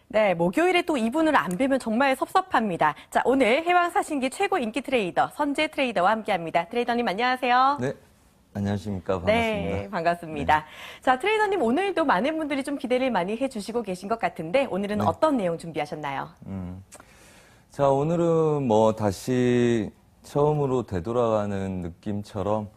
네, 목요일에 또 이분을 안 뵈면 정말 섭섭합니다. 자, 오늘 해왕사신기 최고 인기 트레이더 선재 트레이더와 함께합니다. 트레이더님 안녕하세요. 네, 안녕하십니까. 반갑습니다. 네, 반갑습니다. 네. 자, 트레이더님 오늘도 많은 분들이 좀 기대를 많이 해주시고 계신 것 같은데 오늘은 네. 어떤 내용 준비하셨나요? 자, 오늘은 다시 처음으로 되돌아가는 느낌처럼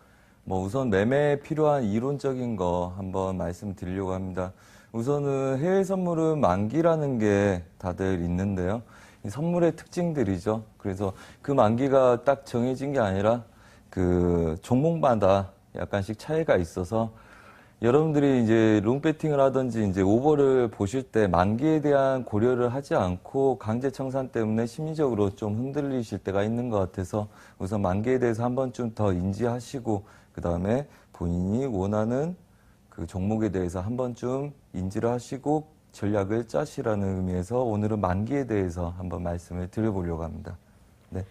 우선 매매에 필요한 이론적인 거 한번 말씀드리려고 합니다. 우선은 해외 선물은 만기라는 게 다들 있는데요. 이 선물의 특징들이죠. 그래서 그 만기가 딱 정해진 게 아니라 그 종목마다 약간씩 차이가 있어서 여러분들이 이제 롱배팅을 하든지 이제 오버를 보실 때 만기에 대한 고려를 하지 않고 강제 청산 때문에 심리적으로 좀 흔들리실 때가 있는 것 같아서 우선 만기에 대해서 한 번쯤 더 인지하시고 그 다음에 본인이 원하는 그 종목에 대해서 한 번쯤 인지를 하시고 전략을 짜시라는 의미에서 오늘은 만기에 대해서 한번 말씀을 드려보려고 합니다. 네.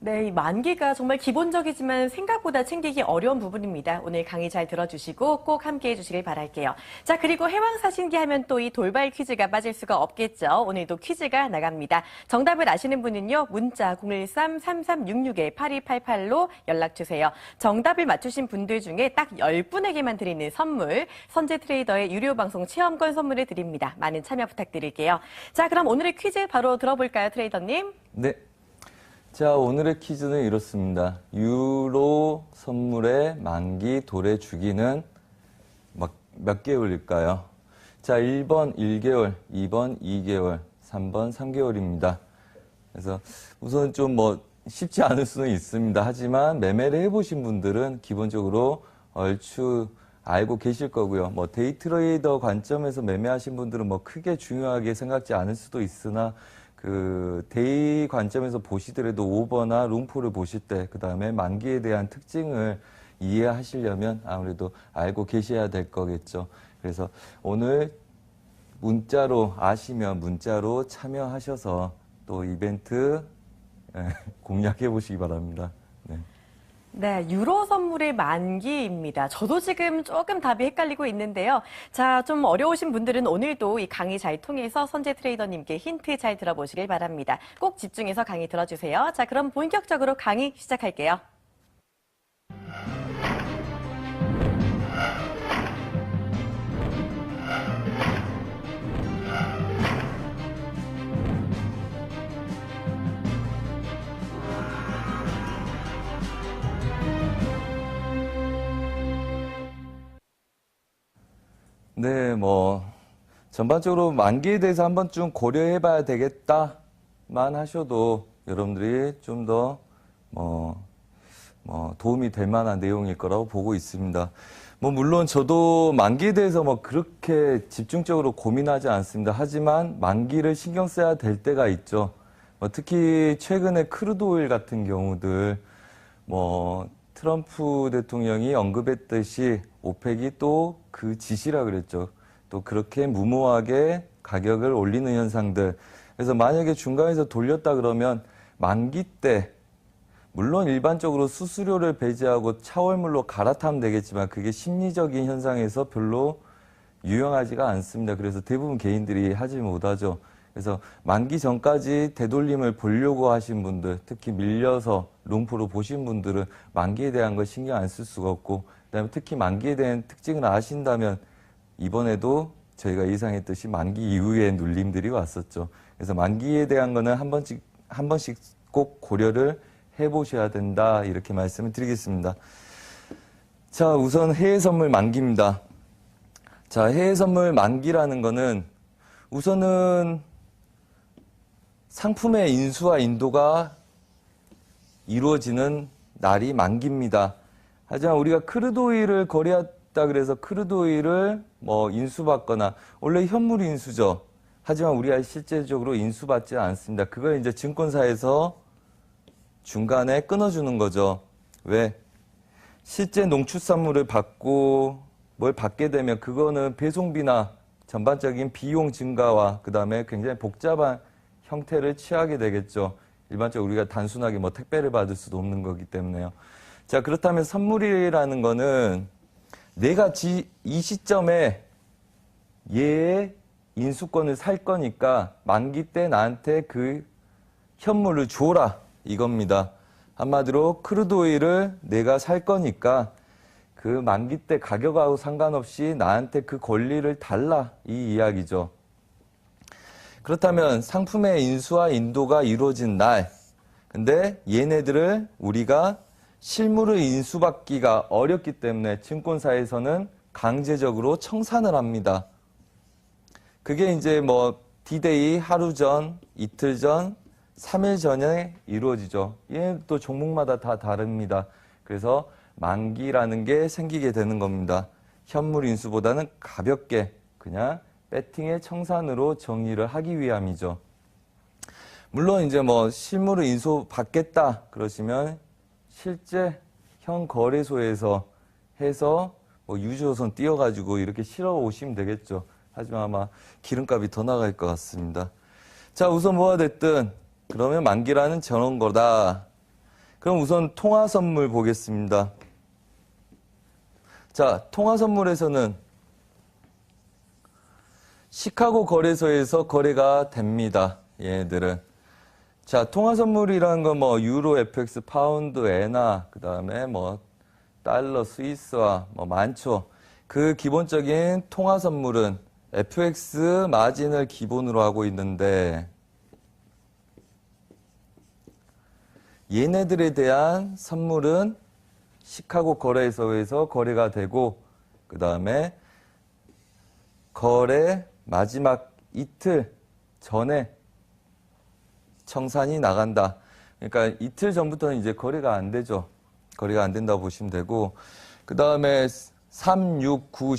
네, 이 만기가 정말 기본적이지만 생각보다 챙기기 어려운 부분입니다. 오늘 강의 잘 들어주시고 꼭 함께해 주시길 바랄게요. 자, 그리고 해왕사신기 하면 또 이 돌발 퀴즈가 빠질 수가 없겠죠. 오늘도 퀴즈가 나갑니다. 정답을 아시는 분은요, 문자 013-3366-8288로 연락주세요. 정답을 맞추신 분들 중에 딱 10분에게만 드리는 선물, 선재 트레이더의 유료 방송 체험권 선물을 드립니다. 많은 참여 부탁드릴게요. 자, 그럼 오늘의 퀴즈 바로 들어볼까요, 트레이더님? 네. 자, 오늘의 퀴즈는 이렇습니다. 유로 선물의 만기 도래 주기는 몇 개월일까요? 자, 1번 1개월, 2번 2개월, 3번 3개월입니다. 그래서 우선 좀 쉽지 않을 수는 있습니다. 하지만 매매를 해보신 분들은 기본적으로 얼추 알고 계실 거고요. 데이 트레이더 관점에서 매매하신 분들은 크게 중요하게 생각지 않을 수도 있으나 그 데이 관점에서 보시더라도 오버나 롱포를 보실 때 그 다음에 만기에 대한 특징을 이해하시려면 아무래도 알고 계셔야 될 거겠죠. 그래서 오늘 문자로 아시면 문자로 참여하셔서 또 이벤트 공략해 보시기 바랍니다. 네. 네, 유로 선물의 만기입니다. 저도 지금 조금 답이 헷갈리고 있는데요. 자, 좀 어려우신 분들은 오늘도 이 강의 잘 통해서 선재 트레이더님께 힌트 잘 들어보시길 바랍니다. 꼭 집중해서 강의 들어주세요. 자, 그럼 본격적으로 강의 시작할게요. 네, 전반적으로 만기에 대해서 한 번쯤 고려해 봐야 되겠다만 하셔도 여러분들이 좀 더, 도움이 될 만한 내용일 거라고 보고 있습니다. 물론 저도 만기에 대해서 그렇게 집중적으로 고민하지 않습니다. 하지만 만기를 신경 써야 될 때가 있죠. 특히 최근에 크루드오일 같은 경우들, 트럼프 대통령이 언급했듯이 오펙이 또 그 짓이라 그랬죠. 또 그렇게 무모하게 가격을 올리는 현상들. 그래서 만약에 중간에서 돌렸다 그러면 만기 때 물론 일반적으로 수수료를 배제하고 차월물로 갈아타면 되겠지만 그게 심리적인 현상에서 별로 유용하지가 않습니다. 그래서 대부분 개인들이 하지 못하죠. 그래서 만기 전까지 되돌림을 보려고 하신 분들, 특히 밀려서 롱포로 보신 분들은 만기에 대한 걸 신경 안 쓸 수가 없고, 그다음에 특히 만기에 대한 특징을 아신다면 이번에도 저희가 예상했듯이 만기 이후에 눌림들이 왔었죠. 그래서 만기에 대한 거는 한 번씩 꼭 고려를 해보셔야 된다, 이렇게 말씀을 드리겠습니다. 자, 우선 해외 선물 만기입니다. 자, 해외 선물 만기라는 거는 우선은 상품의 인수와 인도가 이루어지는 날이 만기입니다. 하지만 우리가 크루드오일을 거래했다 그래서 크루드오일을 인수받거나 원래 현물 인수죠. 하지만 우리가 실제적으로 인수받지 않습니다. 그걸 이제 증권사에서 중간에 끊어주는 거죠. 왜? 실제 농축산물을 받고 뭘 받게 되면 그거는 배송비나 전반적인 비용 증가와 그 다음에 굉장히 복잡한 형태를 취하게 되겠죠. 일반적으로 우리가 단순하게 택배를 받을 수도 없는 거기 때문에요. 자, 그렇다면 선물이라는 거는 내가 이 시점에 얘의 인수권을 살 거니까 만기 때 나한테 그 현물을 줘라 이겁니다. 한마디로 크루드오일을 내가 살 거니까 그 만기 때 가격하고 상관없이 나한테 그 권리를 달라 이 이야기죠. 그렇다면 상품의 인수와 인도가 이루어진 날, 근데 얘네들을 우리가 실물을 인수받기가 어렵기 때문에 증권사에서는 강제적으로 청산을 합니다. 그게 이제 뭐 D-Day 하루 전, 이틀 전, 3일 전에 이루어지죠. 얘는 또 종목마다 다 다릅니다. 그래서 만기라는 게 생기게 되는 겁니다. 현물 인수보다는 가볍게 그냥 배팅의 청산으로 정리를 하기 위함이죠. 물론 이제 뭐 실물을 인수 받겠다 그러시면 실제 현 거래소에서 해서 뭐 유주호선 띄워가지고 이렇게 실어 오시면 되겠죠. 하지만 아마 기름값이 더 나갈 것 같습니다. 자, 우선 뭐가 됐든 그러면 만기라는 저런 거다. 그럼 우선 통화 선물 보겠습니다. 자, 통화 선물에서는 시카고 거래소에서 거래가 됩니다. 얘네들은. 자, 통화 선물이라는 건 뭐 유로, FX, 파운드, 엔화, 그 다음에 뭐 달러, 스위스화 뭐 많죠. 그 기본적인 통화 선물은 FX 마진을 기본으로 하고 있는데 얘네들에 대한 선물은 시카고 거래소에서 거래가 되고 그 다음에 거래 마지막 이틀 전에 청산이 나간다. 그러니까 이틀 전부터는 이제 거래가 안 되죠. 거래가 안 된다고 보시면 되고 그 다음에 3, 6, 9,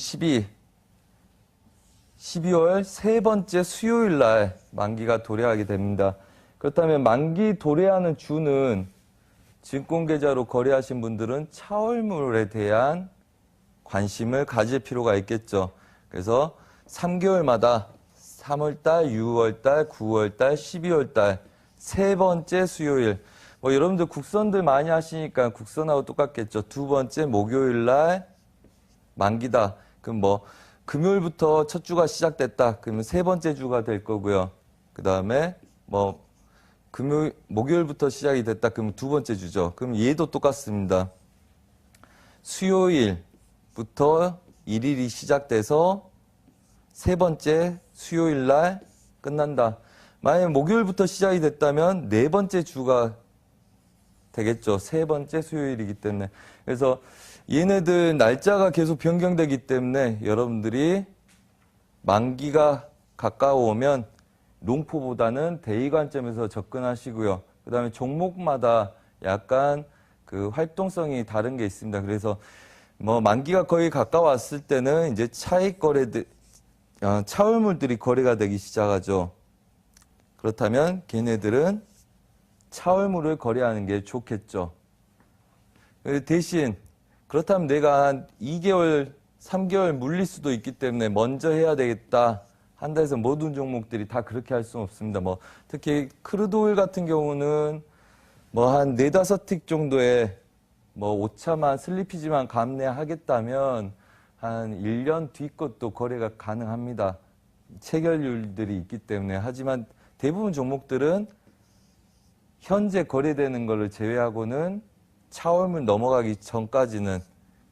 12월 세 번째 수요일 날 만기가 도래하게 됩니다. 그렇다면 만기 도래하는 주는 증권계좌로 거래하신 분들은 차월물에 대한 관심을 가질 필요가 있겠죠. 그래서 3개월마다 3월달, 6월달, 9월달, 12월달 세 번째 수요일. 뭐 여러분들 국선들 많이 하시니까 국선하고 똑같겠죠. 두 번째 목요일 날 만기다. 그럼 뭐 금요일부터 첫 주가 시작됐다. 그러면 세 번째 주가 될 거고요. 그 다음에 뭐 목요일부터 시작이 됐다. 그러면 두 번째 주죠. 그럼 얘도 똑같습니다. 수요일부터 일일이 시작돼서 세 번째 수요일 날 끝난다. 만약에 목요일부터 시작이 됐다면 네 번째 주가 되겠죠. 세 번째 수요일이기 때문에. 그래서 얘네들 날짜가 계속 변경되기 때문에 여러분들이 만기가 가까워오면 롱포보다는 데이 관점에서 접근하시고요. 그 다음에 종목마다 약간 그 활동성이 다른 게 있습니다. 그래서 뭐 만기가 거의 가까웠을 때는 이제 차익 거래들, 차월물들이 거래가 되기 시작하죠. 그렇다면 걔네들은 차월물을 거래하는 게 좋겠죠. 대신 그렇다면 내가 한 2개월, 3개월 물릴 수도 있기 때문에 먼저 해야 되겠다 한다 해서 모든 종목들이 다 그렇게 할 수는 없습니다. 뭐 특히 크루드오일 같은 경우는 뭐 한 4, 5틱 정도의 뭐 오차만 슬리피지만 감내하겠다면 한 1년 뒤 것도 거래가 가능합니다. 체결률들이 있기 때문에. 하지만 대부분 종목들은 현재 거래되는 것을 제외하고는 차월물 넘어가기 전까지는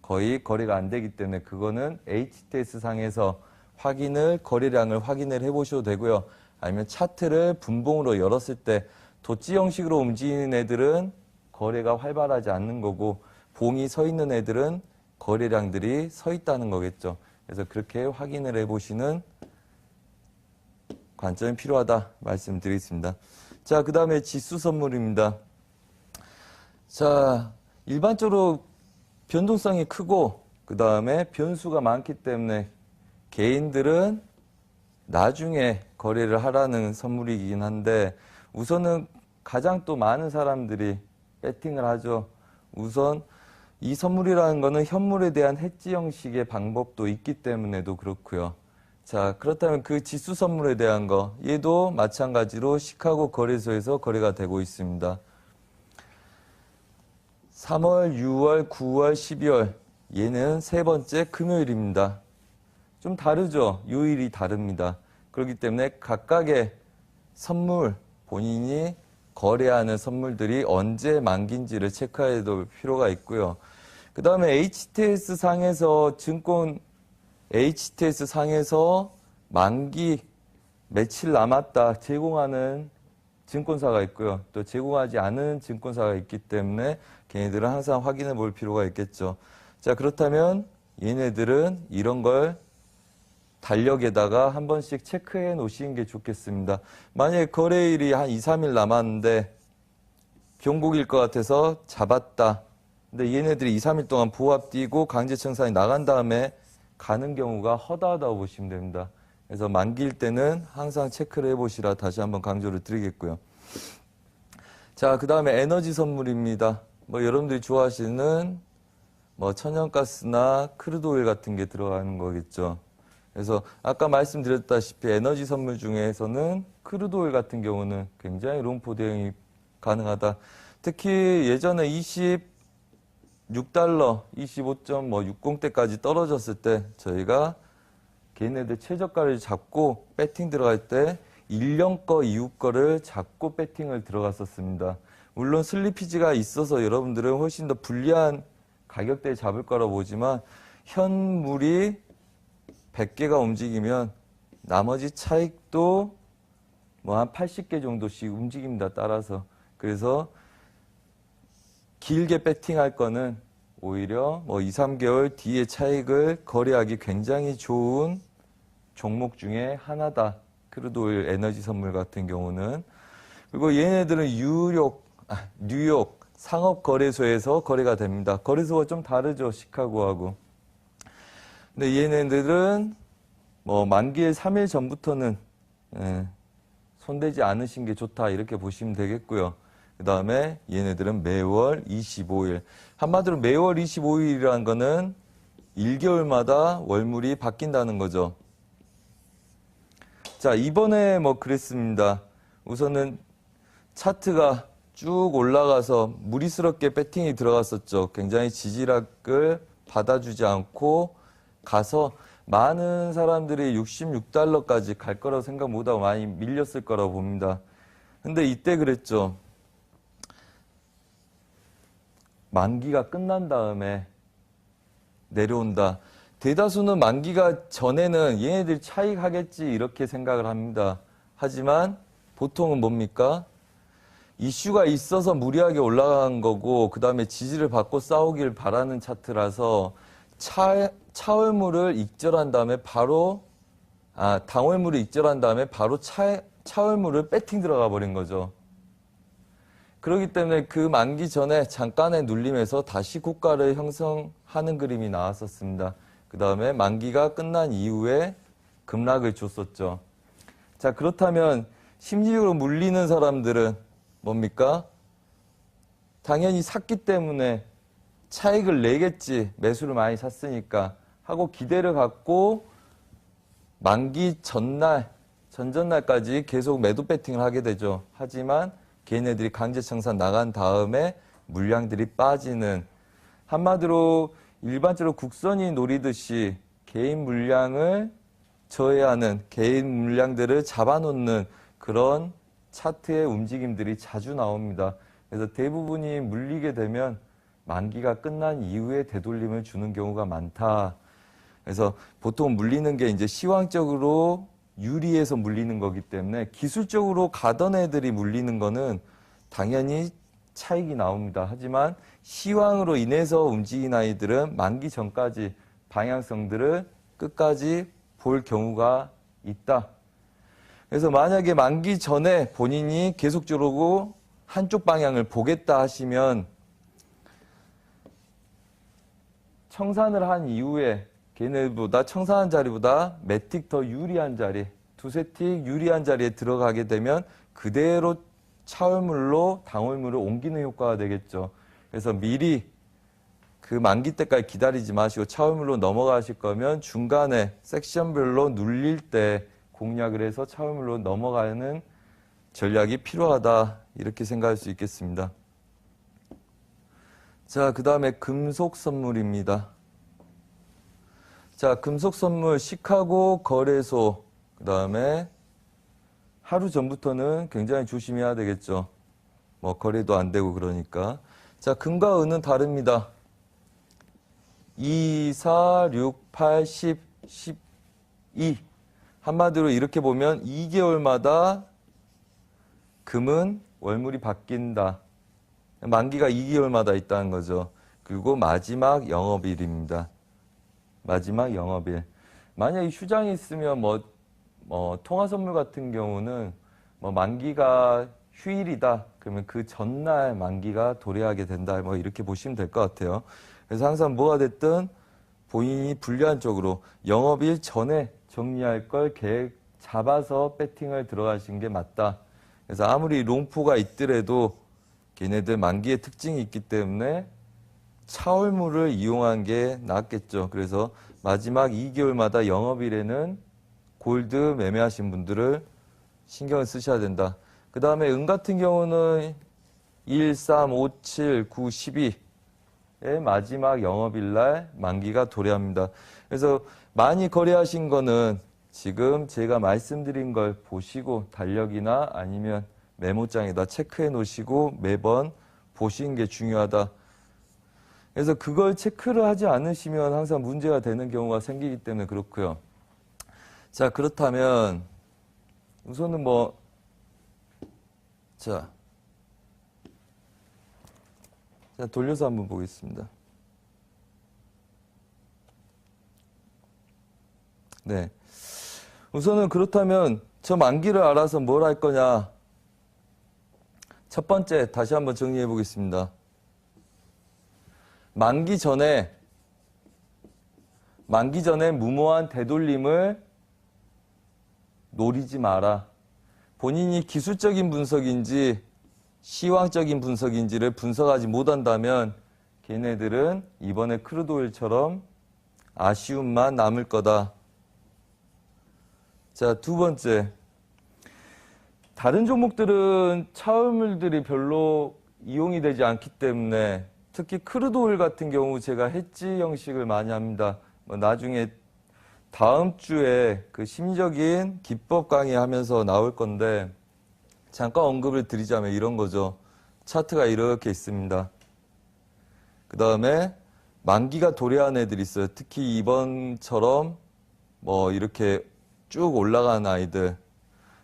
거의 거래가 안 되기 때문에 그거는 HTS 상에서 거래량을 확인을 해보셔도 되고요. 아니면 차트를 분봉으로 열었을 때 도치 형식으로 움직이는 애들은 거래가 활발하지 않는 거고 봉이 서 있는 애들은 거래량들이 서 있다는 거겠죠. 그래서 그렇게 확인을 해보시는 관점이 필요하다 말씀드리겠습니다. 자, 그 다음에 지수 선물입니다. 자, 일반적으로 변동성이 크고 그 다음에 변수가 많기 때문에 개인들은 나중에 거래를 하라는 선물이긴 한데 우선은 가장 또 많은 사람들이 배팅을 하죠. 우선 이 선물이라는 거는 현물에 대한 해지 형식의 방법도 있기 때문에도 그렇고요. 자, 그렇다면 그 지수 선물에 대한 거 얘도 마찬가지로 시카고 거래소에서 거래가 되고 있습니다. 3월, 6월, 9월, 12월 얘는 세 번째 금요일입니다. 좀 다르죠? 요일이 다릅니다. 그렇기 때문에 각각의 선물, 본인이 거래하는 선물들이 언제 만기인지를 체크해야 될 필요가 있고요. 그 다음에 HTS 상에서 HTS 상에서 만기 며칠 남았다 제공하는 증권사가 있고요. 또 제공하지 않은 증권사가 있기 때문에 걔네들은 항상 확인해 볼 필요가 있겠죠. 자, 그렇다면 얘네들은 이런 걸 달력에다가 한 번씩 체크해 놓으시는 게 좋겠습니다. 만약에 거래일이 한 2, 3일 남았는데 종국일 것 같아서 잡았다. 근데 얘네들이 2, 3일 동안 보합 뛰고 강제청산이 나간 다음에 가는 경우가 허다하다고 보시면 됩니다. 그래서 만기일 때는 항상 체크를 해보시라 다시 한번 강조를 드리겠고요. 자, 그 다음에 에너지 선물입니다. 뭐 여러분들이 좋아하시는 뭐 천연가스나 크루드오일 같은 게 들어가는 거겠죠. 그래서 아까 말씀드렸다시피 에너지 선물 중에서는 크루드오일 같은 경우는 굉장히 롱포 대응이 가능하다. 특히 예전에 26달러, 25.60대까지 떨어졌을 때 저희가 걔네들 최저가를 잡고 배팅 들어갈 때 1년 거 이후 거를 잡고 배팅을 들어갔었습니다. 물론 슬리피지가 있어서 여러분들은 훨씬 더 불리한 가격대에 잡을 거라고 보지만 현물이 100개가 움직이면 나머지 차익도 뭐 한 80개 정도씩 움직입니다. 따라서. 그래서 길게 배팅할 거는 오히려 뭐 2, 3개월 뒤에 차익을 거래하기 굉장히 좋은 종목 중에 하나다. 크루드오일 에너지 선물 같은 경우는. 그리고 얘네들은 뉴욕 상업거래소에서 거래가 됩니다. 거래소가 좀 다르죠. 시카고하고. 근데 얘네들은 뭐 만기일 3일 전부터는 손대지 않으신 게 좋다. 이렇게 보시면 되겠고요. 그 다음에 얘네들은 매월 25일. 한마디로 매월 25일이라는 거는 1개월마다 월물이 바뀐다는 거죠. 자, 이번에 뭐 그랬습니다. 우선은 차트가 쭉 올라가서 무리스럽게 배팅이 들어갔었죠. 굉장히 지지락을 받아주지 않고 가서 많은 사람들이 66달러까지 갈 거라고 생각 못하고 많이 밀렸을 거라고 봅니다. 근데 이때 그랬죠. 만기가 끝난 다음에 내려온다. 대다수는 만기가 전에는 얘네들이 차익하겠지 이렇게 생각을 합니다. 하지만 보통은 뭡니까? 이슈가 있어서 무리하게 올라간 거고 그 다음에 지지를 받고 싸우길 바라는 차트라서 차월물을 익절한 다음에 바로 당월물을 익절한 다음에 바로 차월물을 배팅 들어가 버린 거죠. 그렇기 때문에 그 만기 전에 잠깐의 눌림에서 다시 고가를 형성하는 그림이 나왔었습니다. 그 다음에 만기가 끝난 이후에 급락을 줬었죠. 자, 그렇다면 심리적으로 물리는 사람들은 뭡니까? 당연히 샀기 때문에 차익을 내겠지. 매수를 많이 샀으니까 하고 기대를 갖고 만기 전전날까지 계속 매도 배팅을 하게 되죠. 하지만 걔네들이 강제청산 나간 다음에 물량들이 빠지는, 한마디로 일반적으로 국선이 노리듯이 개인 물량을 저해하는, 개인 물량들을 잡아놓는 그런 차트의 움직임들이 자주 나옵니다. 그래서 대부분이 물리게 되면 만기가 끝난 이후에 되돌림을 주는 경우가 많다. 그래서 보통 물리는 게 이제 시황적으로 유리해서 물리는 거기 때문에 기술적으로 가던 애들이 물리는 거는 당연히 차익이 나옵니다. 하지만 시황으로 인해서 움직인 아이들은 만기 전까지 방향성들을 끝까지 볼 경우가 있다. 그래서 만약에 만기 전에 본인이 계속적으로 한쪽 방향을 보겠다 하시면 청산을 한 이후에 걔네보다 청산한 자리보다 몇 틱 더 유리한 자리, 두세 틱 유리한 자리에 들어가게 되면 그대로 차월물로 당월물을 옮기는 효과가 되겠죠. 그래서 미리 그 만기 때까지 기다리지 마시고 차월물로 넘어가실 거면 중간에 섹션별로 눌릴 때 공략을 해서 차월물로 넘어가는 전략이 필요하다. 이렇게 생각할 수 있겠습니다. 자, 그 다음에 금속 선물입니다. 자, 금속 선물 시카고 거래소 그 다음에 하루 전부터는 굉장히 조심해야 되겠죠. 뭐 거래도 안 되고 그러니까. 자, 금과 은은 다릅니다. 2, 4, 6, 8, 10, 12. 한마디로 이렇게 보면 2개월마다 금은 월물이 바뀐다. 만기가 2개월마다 있다는 거죠. 그리고 마지막 영업일입니다. 마지막 영업일. 만약에 휴장이 있으면 통화선물 같은 경우는 만기가 휴일이다. 그러면 그 전날 만기가 도래하게 된다. 이렇게 보시면 될 것 같아요. 그래서 항상 뭐가 됐든 본인이 불리한 쪽으로 영업일 전에 정리할 걸 계획 잡아서 배팅을 들어가신 게 맞다. 그래서 아무리 롱포가 있더라도 걔네들 만기의 특징이 있기 때문에 차월물을 이용한 게 낫겠죠. 그래서 마지막 2개월마다 영업일에는 골드 매매하신 분들을 신경을 쓰셔야 된다. 그 다음에 은 같은 경우는 1, 3, 5, 7, 9, 12의 마지막 영업일 날 만기가 도래합니다. 그래서 많이 거래하신 거는 지금 제가 말씀드린 걸 보시고 달력이나 아니면 메모장에다 체크해 놓으시고 매번 보시는 게 중요하다. 그래서 그걸 체크를 하지 않으시면 항상 문제가 되는 경우가 생기기 때문에 그렇고요. 자, 그렇다면 우선은 자, 돌려서 한번 보겠습니다. 네. 우선은 그렇다면 저 만기를 알아서 뭘 할 거냐. 첫 번째, 다시 한번 정리해 보겠습니다. 만기 전에 무모한 되돌림을 노리지 마라. 본인이 기술적인 분석인지 시황적인 분석인지를 분석하지 못한다면 걔네들은 이번에 크루드오일처럼 아쉬움만 남을 거다. 자, 두 번째. 다른 종목들은 차울물들이 별로 이용이 되지 않기 때문에 특히 크루드오일 같은 경우 제가 해지 형식을 많이 합니다. 나중에 다음 주에 그 심리적인 기법 강의하면서 나올 건데 잠깐 언급을 드리자면 이런 거죠. 차트가 이렇게 있습니다. 그 다음에 만기가 도래한 애들이 있어요. 특히 이번처럼 이렇게 쭉 올라간 아이들.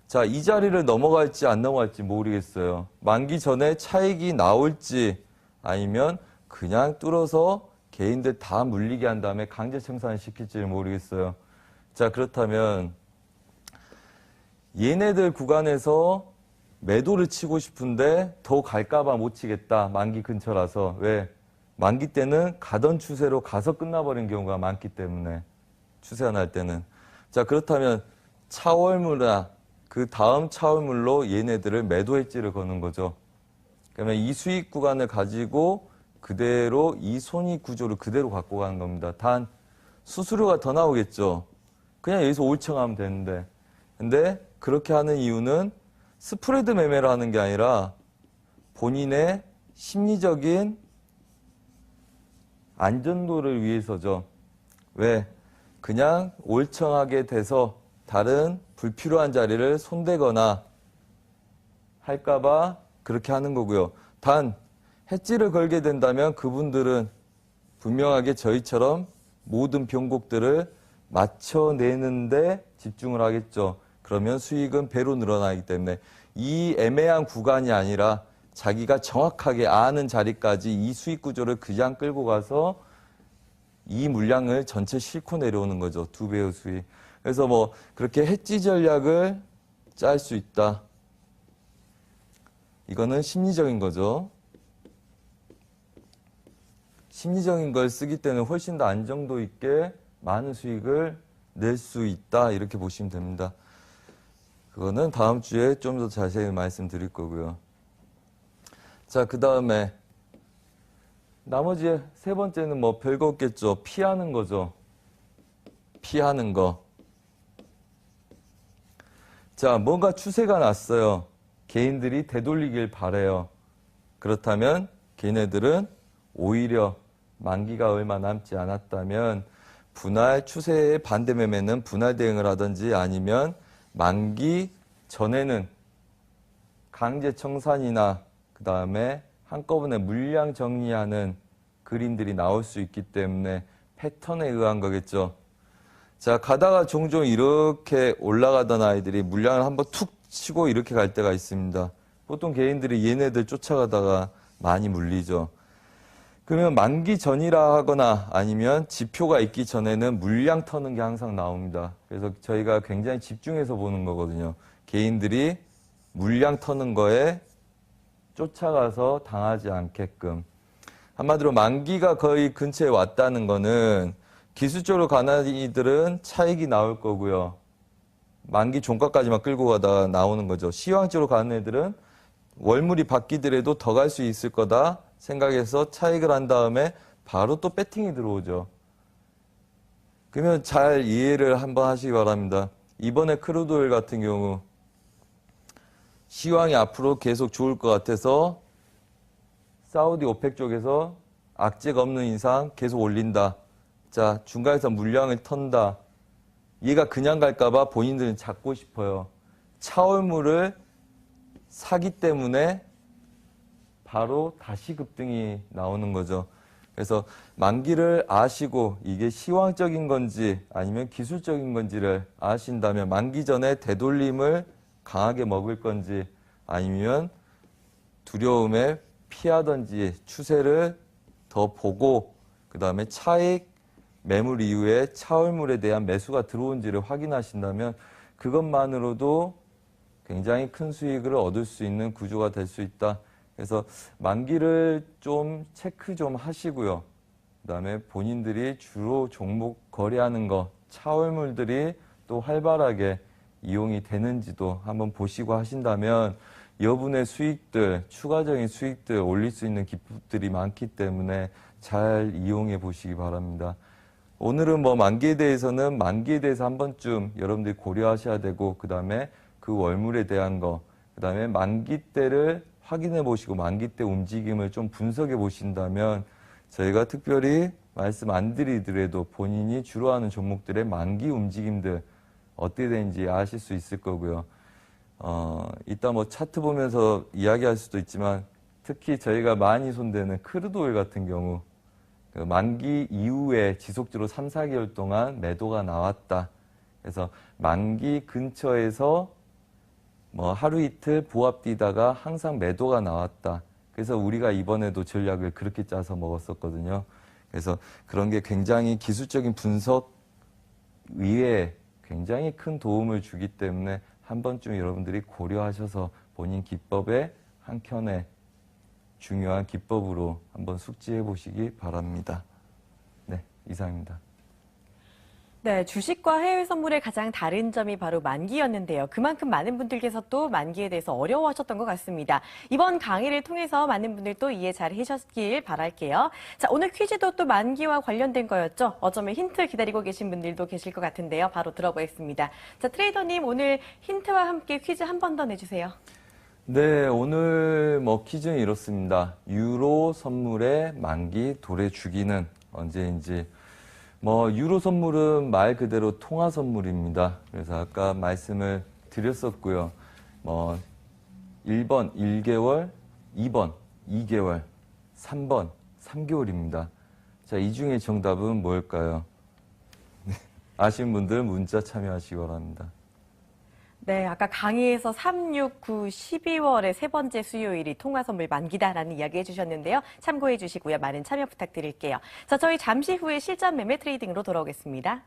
자, 이 자리를 넘어갈지 안 넘어갈지 모르겠어요. 만기 전에 차익이 나올지 아니면 그냥 뚫어서 개인들 다 물리게 한 다음에 강제 청산시킬지를 모르겠어요. 자, 그렇다면 얘네들 구간에서 매도를 치고 싶은데 더 갈까봐 못 치겠다. 만기 근처라서. 왜? 만기 때는 가던 추세로 가서 끝나버린 경우가 많기 때문에 추세 날 때는. 자, 그렇다면 차월물이나 그 다음 차월물로 얘네들을 매도 엣지를 거는 거죠. 그러면 이 수익 구간을 가지고 그대로 이 손익 구조를 그대로 갖고 가는 겁니다. 단 수수료가 더 나오겠죠. 그냥 여기서 올청하면 되는데. 근데 그렇게 하는 이유는 스프레드 매매를 하는 게 아니라 본인의 심리적인 안전도를 위해서죠. 왜? 그냥 올청하게 돼서 다른 불필요한 자리를 손대거나 할까봐 그렇게 하는 거고요. 단 해지를 걸게 된다면 그분들은 분명하게 저희처럼 모든 변곡들을 맞춰내는데 집중을 하겠죠. 그러면 수익은 배로 늘어나기 때문에 이 애매한 구간이 아니라 자기가 정확하게 아는 자리까지 이 수익 구조를 그냥 끌고 가서 이 물량을 전체 싣고 내려오는 거죠. 2배의 수익. 그래서 그렇게 해지 전략을 짤 수 있다. 이거는 심리적인 거죠. 심리적인 걸 쓰기 때문에 훨씬 더 안정도 있게 많은 수익을 낼 수 있다. 이렇게 보시면 됩니다. 그거는 다음 주에 좀 더 자세히 말씀드릴 거고요. 자, 그 다음에 나머지 세 번째는 별거 없겠죠. 피하는 거죠. 피하는 거. 자, 뭔가 추세가 났어요. 개인들이 되돌리길 바래요. 그렇다면 걔네들은 오히려 만기가 얼마 남지 않았다면 분할 추세의 반대 매매는 분할 대응을 하든지 아니면 만기 전에는 강제 청산이나 그 다음에 한꺼번에 물량 정리하는 그림들이 나올 수 있기 때문에 패턴에 의한 거겠죠. 자, 가다가 종종 이렇게 올라가던 아이들이 물량을 한번 툭 치고 이렇게 갈 때가 있습니다. 보통 개인들이 얘네들 쫓아가다가 많이 물리죠. 그러면 만기 전이라 하거나 아니면 지표가 있기 전에는 물량 터는 게 항상 나옵니다. 그래서 저희가 굉장히 집중해서 보는 거거든요. 개인들이 물량 터는 거에 쫓아가서 당하지 않게끔. 한마디로 만기가 거의 근처에 왔다는 거는 기술적으로 가는 이들은 차익이 나올 거고요. 만기 종가까지만 끌고 가다가 나오는 거죠. 시황적으로 가는 애들은 월물이 바뀌더라도 더 갈 수 있을 거다 생각해서 차익을 한 다음에 바로 또 배팅이 들어오죠. 그러면 잘 이해를 한번 하시기 바랍니다. 이번에 크루드 오일 같은 경우 시황이 앞으로 계속 좋을 것 같아서 사우디 오펙 쪽에서 악재가 없는 이상 계속 올린다. 자, 중간에서 물량을 턴다. 얘가 그냥 갈까봐 본인들은 잡고 싶어요. 차올물을 사기 때문에 바로 다시 급등이 나오는 거죠. 그래서 만기를 아시고 이게 시황적인 건지 아니면 기술적인 건지를 아신다면 만기 전에 되돌림을 강하게 먹을 건지 아니면 두려움에 피하든지 추세를 더 보고 그 다음에 차익 매물 이후에 차올물에 대한 매수가 들어온지를 확인하신다면 그것만으로도 굉장히 큰 수익을 얻을 수 있는 구조가 될 수 있다. 그래서 만기를 좀 체크 좀 하시고요. 그 다음에 본인들이 주로 종목 거래하는 거, 차올물들이 또 활발하게 이용이 되는지도 한번 보시고 하신다면 여분의 수익들, 추가적인 수익들 올릴 수 있는 기법들이 많기 때문에 잘 이용해 보시기 바랍니다. 오늘은 뭐 만기에 대해서는 만기에 대해서 한 번쯤 여러분들이 고려하셔야 되고 그 다음에 그 월물에 대한 거, 그 다음에 만기 때를 확인해 보시고 만기 때 움직임을 좀 분석해 보신다면 저희가 특별히 말씀 안 드리더라도 본인이 주로 하는 종목들의 만기 움직임들 어떻게 되는지 아실 수 있을 거고요. 이따 뭐 차트 보면서 이야기할 수도 있지만 특히 저희가 많이 손대는 크루드 오일 같은 경우 그 만기 이후에 지속적으로 3, 4개월 동안 매도가 나왔다. 그래서 만기 근처에서 뭐 하루 이틀 보합 뛰다가 항상 매도가 나왔다. 그래서 우리가 이번에도 전략을 그렇게 짜서 먹었었거든요. 그래서 그런 게 굉장히 기술적인 분석 위에 굉장히 큰 도움을 주기 때문에 한 번쯤 여러분들이 고려하셔서 본인 기법의 한 켠에 중요한 기법으로 한번 숙지해 보시기 바랍니다. 네, 이상입니다. 네, 주식과 해외 선물의 가장 다른 점이 바로 만기였는데요. 그만큼 많은 분들께서 또 만기에 대해서 어려워하셨던 것 같습니다. 이번 강의를 통해서 많은 분들 또 이해 잘 하셨길 바랄게요. 자, 오늘 퀴즈도 또 만기와 관련된 거였죠. 어쩌면 힌트 기다리고 계신 분들도 계실 것 같은데요. 바로 들어보겠습니다. 자, 트레이더님 오늘 힌트와 함께 퀴즈 한 번 더 내주세요. 네, 오늘 뭐 퀴즈는 이렇습니다. 유로 선물의 만기 도래 주기는 언제인지. 뭐 유로 선물은 말 그대로 통화 선물입니다. 그래서 아까 말씀을 드렸었고요. 뭐 1번 1개월, 2번 2개월, 3번 3개월입니다. 자, 이 중에 정답은 뭘까요? 아시는 분들 문자 참여하시기 바랍니다. 네, 아까 강의에서 3, 6, 9, 12월의 세 번째 수요일이 통화선물 만기다라는 이야기 해주셨는데요. 참고해 주시고요. 많은 참여 부탁드릴게요. 자, 저희 잠시 후에 실전 매매 트레이딩으로 돌아오겠습니다.